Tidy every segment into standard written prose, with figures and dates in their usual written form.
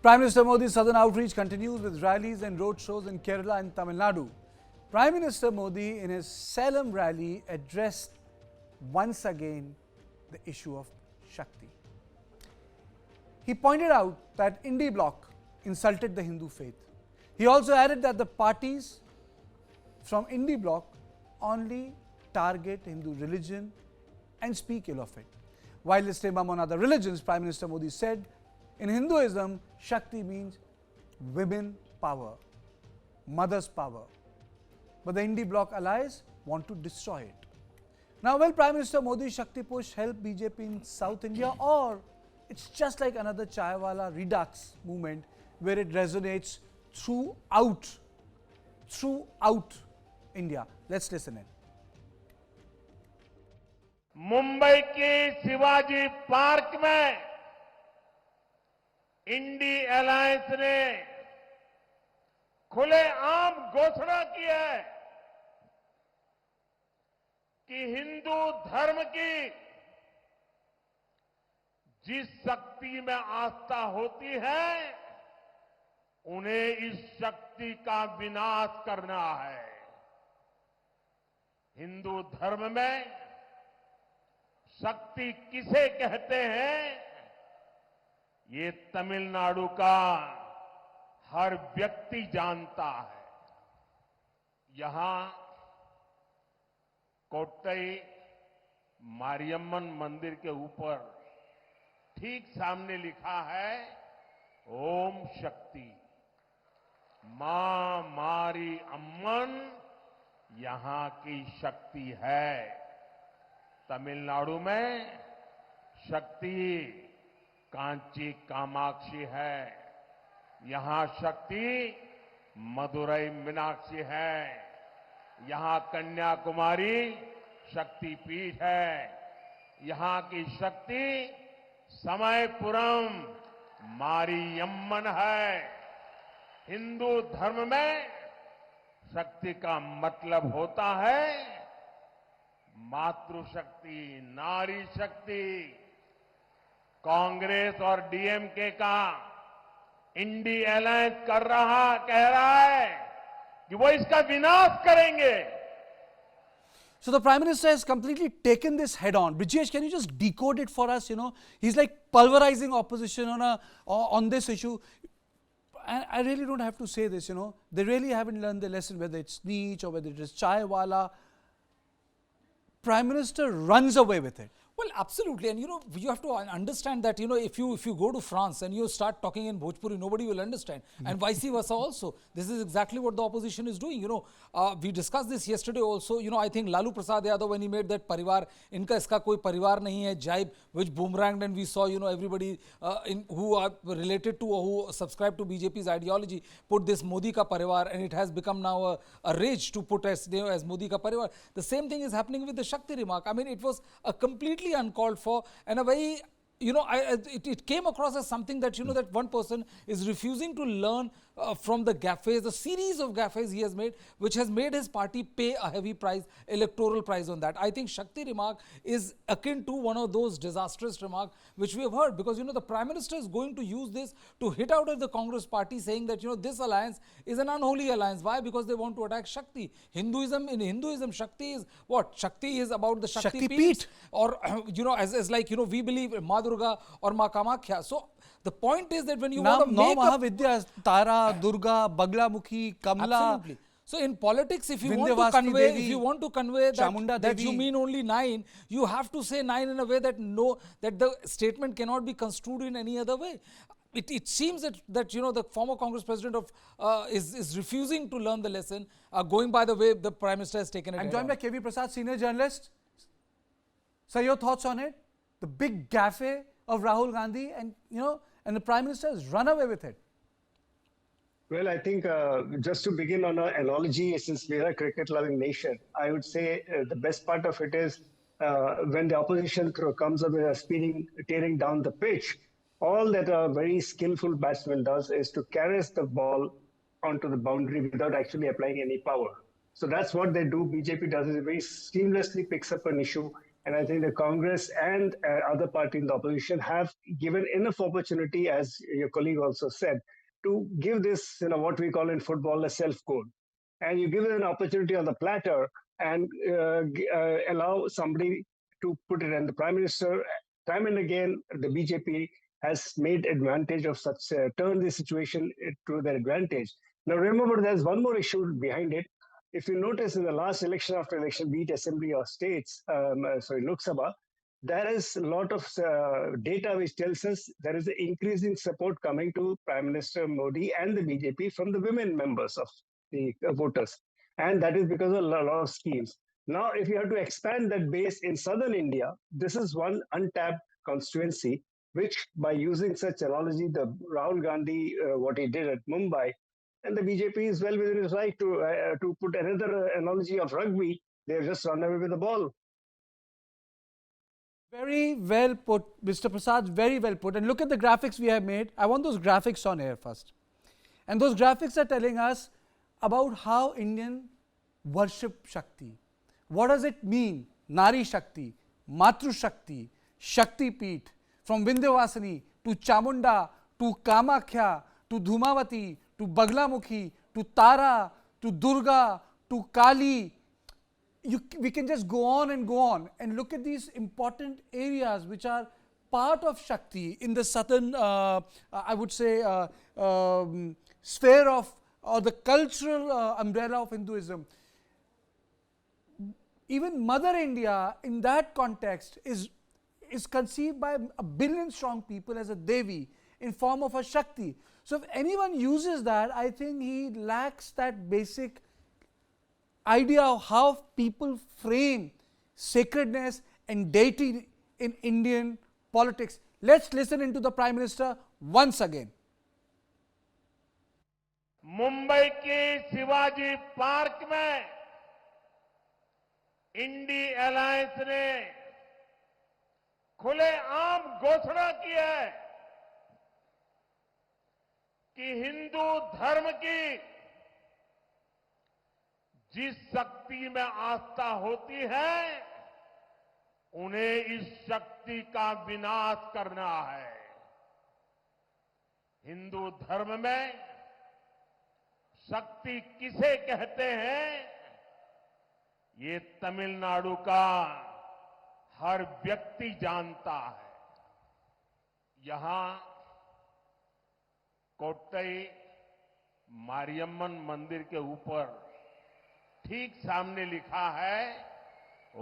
Prime Minister Modi's southern outreach continues with rallies and road shows in Kerala and Tamil Nadu. Prime Minister Modi, in his Salem rally, addressed once again the issue of Shakti. He pointed out that I.N.D.I.A bloc insulted the Hindu faith. He also added that the parties from I.N.D.I.A bloc only target Hindu religion and speak ill of it. While listing among other religions, Prime Minister Modi said, in Hinduism, Shakti means women power, mother's power. But the I.N.D.I.A bloc allies want to destroy it. Now, will Prime Minister Modi's Shakti push help BJP in South India, or it's just like another Chaiwala Redux movement where it resonates throughout India? Let's listen in. Mumbai के Shivaji park में INDI alliance ने खुलेआम घोषणा की है कि हिंदू धर्म की जिस शक्ति में आस्था होती है उन्हें इस शक्ति का विनाश करना है। हिंदू धर्म में शक्ति किसे कहते हैं, ये तमिलनाडु का हर व्यक्ति जानता है। यहां कोट्टई मारियम्मन मंदिर के ऊपर ठीक सामने लिखा है ओम शक्ति। मां मारी अम्मन यहां की शक्ति है। तमिलनाडु में शक्ति कांची कामाक्षी है, यहां शक्ति मदुरई मीनाक्षी है, यहां कन्याकुमारी शक्ति पीठ है, यहां की शक्ति समयपुरम मारियम्मन है। हिंदू धर्म में शक्ति का मतलब होता है मातृशक्ति, नारी शक्ति। कांग्रेस और डीएमके का I.N.D.I.A अलायंस कह रहा है कि वो इसका विनाश करेंगे। So the Prime Minister has completely taken this head on. Brijesh, can you just decode it for us? You know, he's like pulverizing opposition on this issue. And I really don't have to say this, you know, they really haven't learned the lesson, whether it's Neech or whether it is Chaiwala. Prime Minister runs away with it. Well, absolutely. And, you know, you have to understand that, you know, if you go to France and you start talking in Bhojpuri, nobody will understand. And vice versa also. This is exactly what the opposition is doing. You know, we discussed this yesterday also. You know, I think Lalu Prasad Yadav, when he made that parivar, inka iska koi parivar nahi hai, jibe, which boomeranged, and we saw, you know, everybody who are related to or who subscribe to BJP's ideology put this Modi ka parivar, and it has become now a rage to put as, you know, as Modi ka parivar. The same thing is happening with the Shakti remark. I mean, it was a completely uncalled for and a very, you know, it came across as something that, you know, that one person is refusing to learn from the gaffes, the series of gaffes he has made, which has made his party pay a heavy price, electoral price on that. I think Shakti remark is akin to one of those disastrous remarks which we have heard, because, you know, the Prime Minister is going to use this to hit out at the Congress party, saying that, you know, this alliance is an unholy alliance. Why? Because they want to attack Shakti. In Hinduism, Shakti is what? Shakti is about the Shakti Peeth. Or, you know, as like, you know, we believe Ma Durga or Ma Kamakhya. So, the point is that when you want to make Mahavidya, Tara, Durga, Baglamukhi, Kamla. Absolutely. So in politics, if you want to convey that you mean only 9, you have to say 9 in a way that that the statement cannot be construed in any other way. It seems that you know, the former Congress president is refusing to learn the lesson, going by the way the Prime Minister has taken it. I'm joined by K.V. Prasad, senior journalist. Sir, your thoughts on it? The big gaffe of Rahul Gandhi, and you know, and the Prime Minister has run away with it. Well, I think just to begin on an analogy, since we are a cricket-loving nation, I would say the best part of it is when the opposition comes up with a tearing down the pitch, all that a very skillful batsman does is to caress the ball onto the boundary without actually applying any power. So that's what they do. BJP does is it very seamlessly picks up an issue And I think the Congress and other party in the opposition have given enough opportunity, as your colleague also said, to give this, what we call in football a self-goal. And you give it an opportunity on the platter and allow somebody to put it. And the Prime Minister, time and again, the BJP has made advantage of such, turn the situation to their advantage. Now, remember, there's one more issue behind it. If you notice in the last election after election, be it assembly or states, Lok Sabha, there is a lot of data which tells us there is an increasing support coming to Prime Minister Modi and the BJP from the women members of the voters. And that is because of a lot of schemes. Now, if you have to expand that base in southern India, this is one untapped constituency, which by using such analogy, the Rahul Gandhi, what he did at Mumbai, and the BJP is well within its right to put another analogy of rugby. They've just run away with the ball. Very well put, Mr. Prasad, very well put. And look at the graphics we have made. I want those graphics on air first. And those graphics are telling us about how Indian worship Shakti. What does it mean? Nari Shakti, Matru Shakti, Shakti Peeth, from Vindhyavasini to Chamunda to Kamakhya to Dhumavati to Baglamukhi to Tara to Durga to Kali. We can just go on and look at these important areas which are part of Shakti in the southern, I would say, sphere of, or the cultural umbrella of Hinduism. Even Mother India in that context is conceived by a billion strong people as a Devi in form of a Shakti. So if anyone uses that, I think he lacks that basic idea of how people frame sacredness and deity in Indian politics. Let's listen into the Prime Minister once again. Mumbai के Shivaji park में INDI alliance ने खुलेआम घोषणा की है कि हिंदू धर्म की जिस शक्ति में आस्था होती है उन्हें इस शक्ति का विनाश करना है। हिंदू धर्म में शक्ति किसे कहते हैं ये तमिलनाडु का हर व्यक्ति जानता है। यहां कोट्टई मारियम्मन मंदिर के ऊपर ठीक सामने लिखा है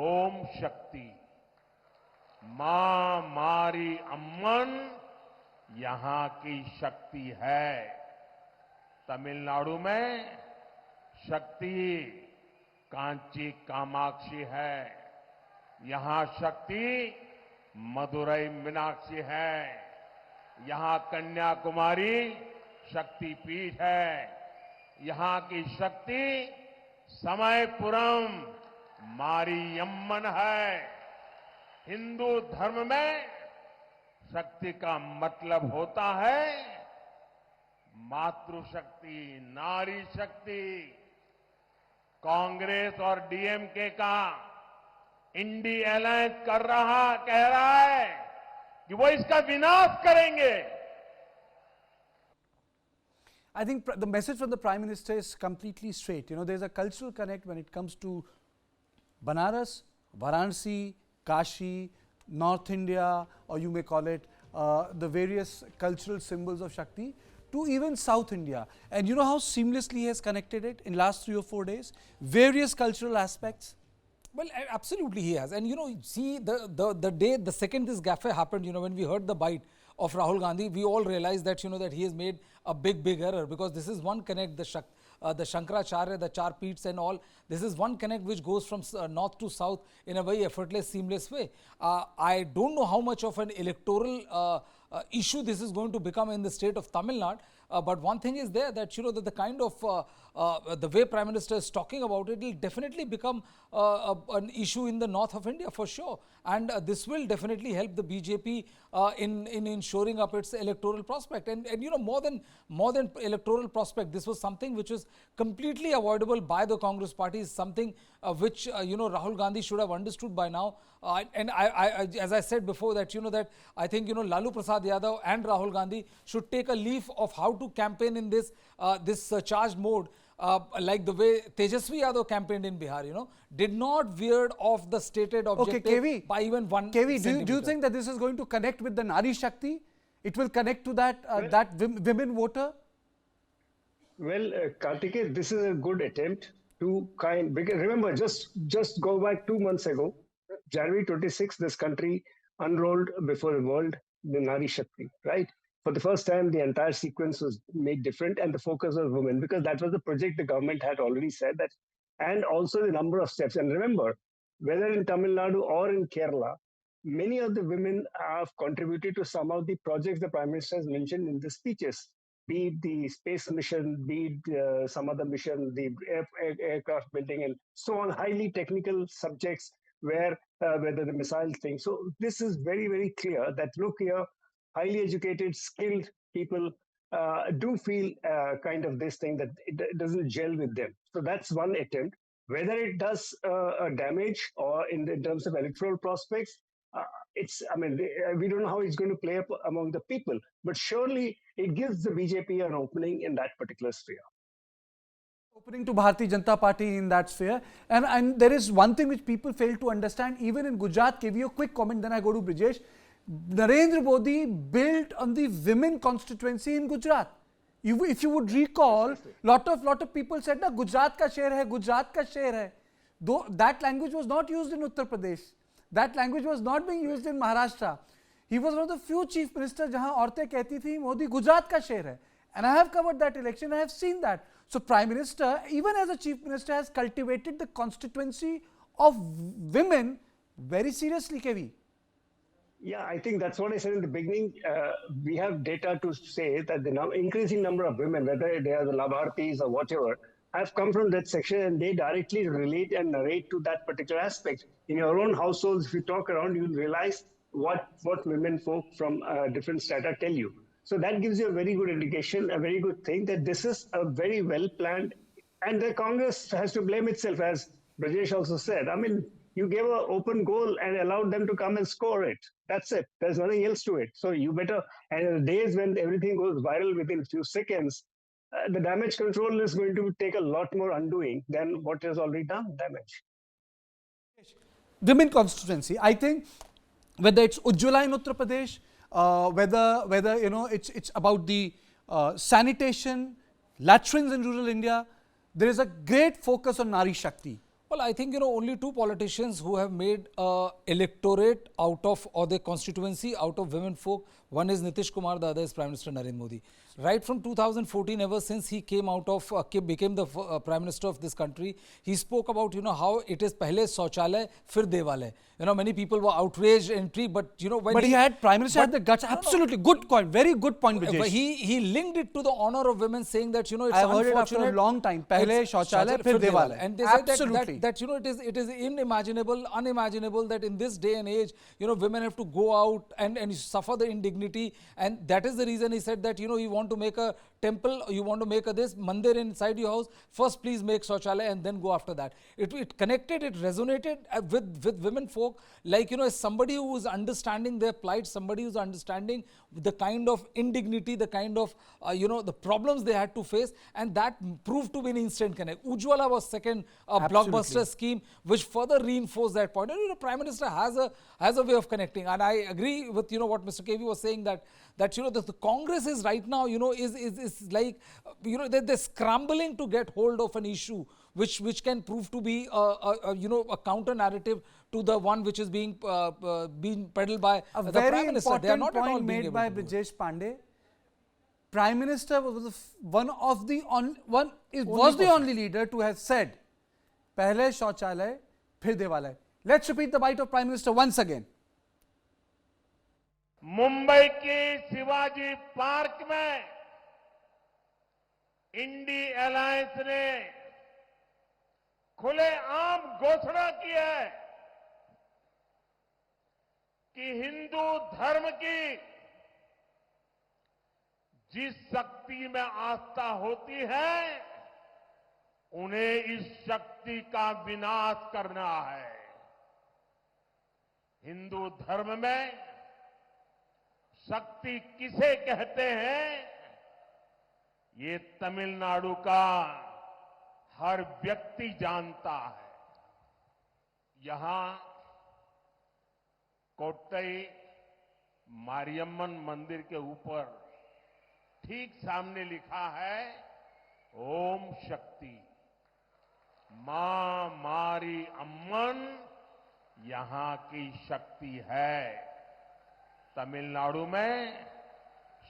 ओम शक्ति। मां मारी अम्मन यहां की शक्ति है। तमिलनाडु में शक्ति कांची कामाक्षी है। यहां शक्ति मदुरई मीनाक्षी है। यहां कन्याकुमारी शक्ति पीठ है। यहां की शक्ति समयपुरम मारियम्मन है। हिंदू धर्म में शक्ति का मतलब होता है मातृशक्ति, नारी शक्ति। कांग्रेस और डीएमके का इंडी अलायंस कह रहा है कि वो इसका विनाश करेंगे। I think the message from the Prime Minister is completely straight. You know, there's a cultural connect when it comes to Banaras, Varanasi, Kashi, North India, or you may call it the various cultural symbols of Shakti, to even South India. And you know how seamlessly he has connected it in last 3 or 4 days? Various cultural aspects. Well, absolutely he has. And you know, see, the second this gaffe happened, you know, when we heard the bite of Rahul Gandhi, we all realized that, you know, that he has made a big error, because this is one connect, the Shankaracharya, the Char Peeths and all. This is one connect which goes from north to south in a very effortless, seamless way. I don't know how much of an electoral issue this is going to become in the state of Tamil Nadu. But one thing is there that, you know, that the kind of the way Prime Minister is talking about it will definitely become an issue in the north of India for sure. And this will definitely help the BJP in ensuring up its electoral prospect. And you know, more than electoral prospect, this was something which was completely avoidable by the Congress party, is something which, you know, Rahul Gandhi should have understood by now, And as I said before, that that I think Lalu Prasad Yadav and Rahul Gandhi should take a leaf of how to campaign in this charged mode. Like the way Tejasvi Yadav campaigned in Bihar, did not veer off the stated objective KV, by even one KV, centimeter. do you think that this is going to connect with the Nari Shakti? It will connect to that women voter? Well, Kartikeya, this is a good attempt to because remember, just go back 2 months ago, January 26th, this country unrolled before the world the Nari Shakti, right? For the first time, the entire sequence was made different, and the focus was women, because that was the project the government had already said that, and also the number of steps. And remember, whether in Tamil Nadu or in Kerala, many of the women have contributed to some of the projects the Prime Minister has mentioned in the speeches, be it the space mission, be it some other mission, the aircraft building, and so on, highly technical subjects where whether the missile thing. So this is very, very clear that look here, highly educated, skilled people do feel kind of this thing that it doesn't gel with them. So that's one attempt. Whether it does damage or in terms of electoral prospects, we don't know how it's going to play up among the people, but surely it gives the BJP an opening in that particular sphere. Opening to Bharatiya Janata Party in that sphere. And there is one thing which people fail to understand, even in Gujarat. Give you a quick comment, then I go to Brijesh. Narendra Modi built on the women constituency in Gujarat. If you would recall, lot of people said, "Na Gujarat ka share hai, Gujarat ka share hai." Though that language was not used in Uttar Pradesh, that language was not being used in Maharashtra. He was one of the few chief ministers jahan औरतें कहती थी Modi Gujarat ka share hai. And I have covered that election. I have seen that. So Prime Minister, even as a chief minister, has cultivated the constituency of women very seriously, KV. Yeah, I think that's what I said in the beginning. We have data to say that the increasing number of women, whether they are the Labhartis or whatever, have come from that section, and they directly relate and narrate to that particular aspect. In your own households, if you talk around, you'll realize what women folk from different strata tell you. So that gives you a very good indication, a very good thing that this is a very well planned, and the Congress has to blame itself, as Brajesh also said. I mean, you gave an open goal and allowed them to come and score it. That's it. There's nothing else to it. So you better, and in the days when everything goes viral within a few seconds, the damage control is going to take a lot more undoing than what has already done damage. Women constituency, I think, whether it's Ujjwala in Uttar Pradesh, whether it's about the sanitation, latrines in rural India, there is a great focus on Nari Shakti. Well, I think only two politicians who have made electorate out of, or their constituency out of women folk. One is Nitish Kumar, the other is Prime Minister Narendra Modi. Right from 2014, ever since he came out of, became the Prime Minister of this country, he spoke about, how it is pehle Shauchalay, fir Devalay. Many people were outraged, intrigued, but when he had, Prime Minister had the guts. Absolutely, good point, very good point, Brijesh. He linked it to the honor of women, saying that, it's I've heard it after a long time. Pehle Shauchalay, fir Devalay. And they said that it is unimaginable, unimaginable that in this day and age, women have to go out and suffer the indignity. And that is the reason he said that, you want to make a temple, you want to make this mandir inside your house, first please make Shauchalay and then go after that. It connected, it resonated with women folk, like, as somebody who is understanding their plight, somebody who's understanding the kind of indignity, the kind of, the problems they had to face, and that proved to be an instant connect. Ujjwala was second blockbuster scheme, which further reinforced that point. And, Prime Minister has a way of connecting, and I agree with, what Mr. KV was saying, that the Congress is right now, is like, they're scrambling to get hold of an issue which can prove to be a counter narrative to the one which is being peddled by the Prime Minister. They are not at all being made by Brijesh Pandey. Prime Minister was the only leader to have said, "Pehle Shauchalay, fir Devalay." Let's repeat the bite of Prime Minister once again. Mumbai की Shivaji park में INDI alliance ने खुलेआम घोषणा की है कि हिंदू धर्म की जिस शक्ति में आस्था होती है, उन्हें इस शक्ति का विनाश करना है। हिंदू धर्म में शक्ति किसे कहते हैं, ये तमिलनाडु का हर व्यक्ति जानता है। यहां कोट्टई मारियम्मन मंदिर के ऊपर ठीक सामने लिखा है ओम शक्ति। मां मारी अम्मन यहां की शक्ति है। तमिलनाडु में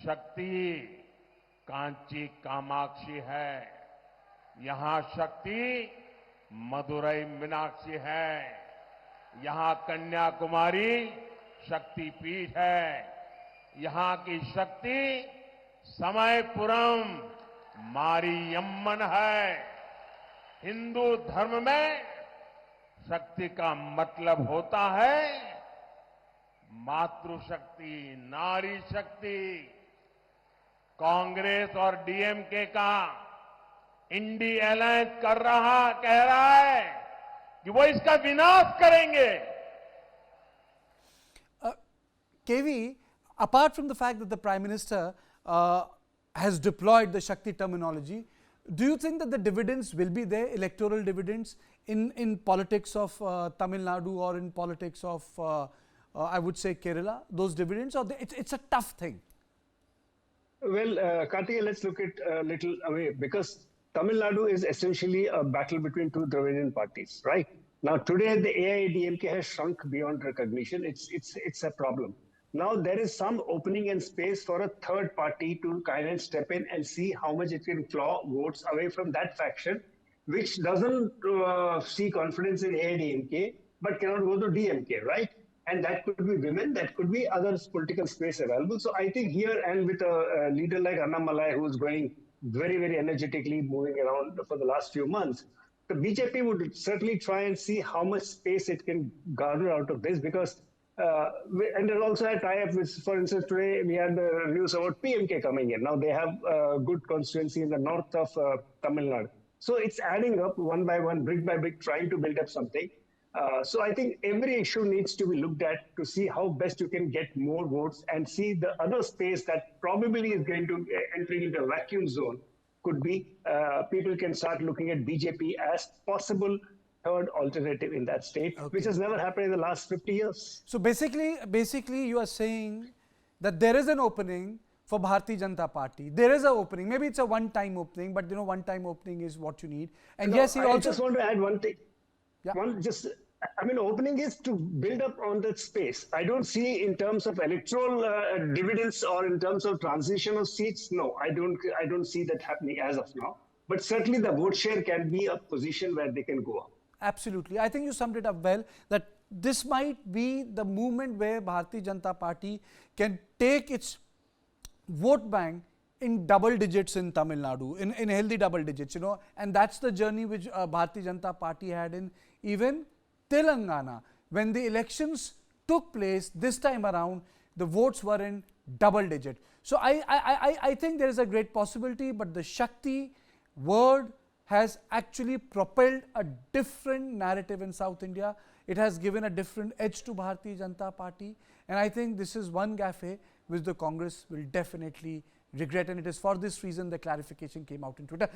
शक्ति कांची कामाक्षी है, यहां शक्ति मदुरई मीनाक्षी है, यहां कन्याकुमारी शक्ति पीठ है, यहां की शक्ति समयपुरम मारियम्मन है। हिंदू धर्म में शक्ति का मतलब होता है मातृशक्ति, नारी शक्ति। कांग्रेस और डीएमके का इंडी अलायंस कह रहा है कि वो इसका विनाश करेंगे। KV, apart from the fact that the Prime Minister has deployed the Shakti terminology, do you think that the dividends will be there, electoral dividends in politics of Tamil Nadu or in politics of I would say Kerala, those dividends, or it's a tough thing? Well, Karthikeya, let's look at a little away, because Tamil Nadu is essentially a battle between two Dravidian parties, right? Now, today the I.N.D.I.A has shrunk beyond recognition. It's a problem. Now there is some opening and space for a third party to kind of step in and see how much it can claw votes away from that faction, which doesn't see confidence in I.N.D.I.A but cannot go to DMK, right? And that could be women, that could be other political space available. So I think here, and with a leader like Annamalai, who's going very, very energetically moving around for the last few months, the BJP would certainly try and see how much space it can garner out of this, because and there's also a tie-up with, for instance, today we had the news about PMK coming in. Now they have a good constituency in the north of Tamil Nadu. So it's adding up one by one, brick by brick, trying to build up something. So I think every issue needs to be looked at to see how best you can get more votes, and see the other space that probably is going to entering into a vacuum zone could be people can start looking at BJP as possible third alternative in that state, which has never happened in the last 50 years. So basically you are saying that there is an opening for Bharatiya Janata Party. There is an opening. Maybe it's a one-time opening, but one-time opening is what you need. And yes, I just want to add one thing. Yeah. Opening is to build up on that space. I don't see in terms of electoral dividends or in terms of transition of seats. No, I don't see that happening as of now. But certainly the vote share can be a position where they can go up. Absolutely. I think you summed it up well, that this might be the movement where Bharatiya Janata Party can take its vote bank in double digits in Tamil Nadu, in healthy double digits, and that's the journey which Bharatiya Janata Party had in even Telangana. When the elections took place this time around, the votes were in double digit. So I think there is a great possibility, but the Shakti word has actually propelled a different narrative in South India. It has given a different edge to Bharatiya Janata Party, and I think this is one gaffe which the Congress will definitely regret, and it is for this reason the clarification came out in Twitter.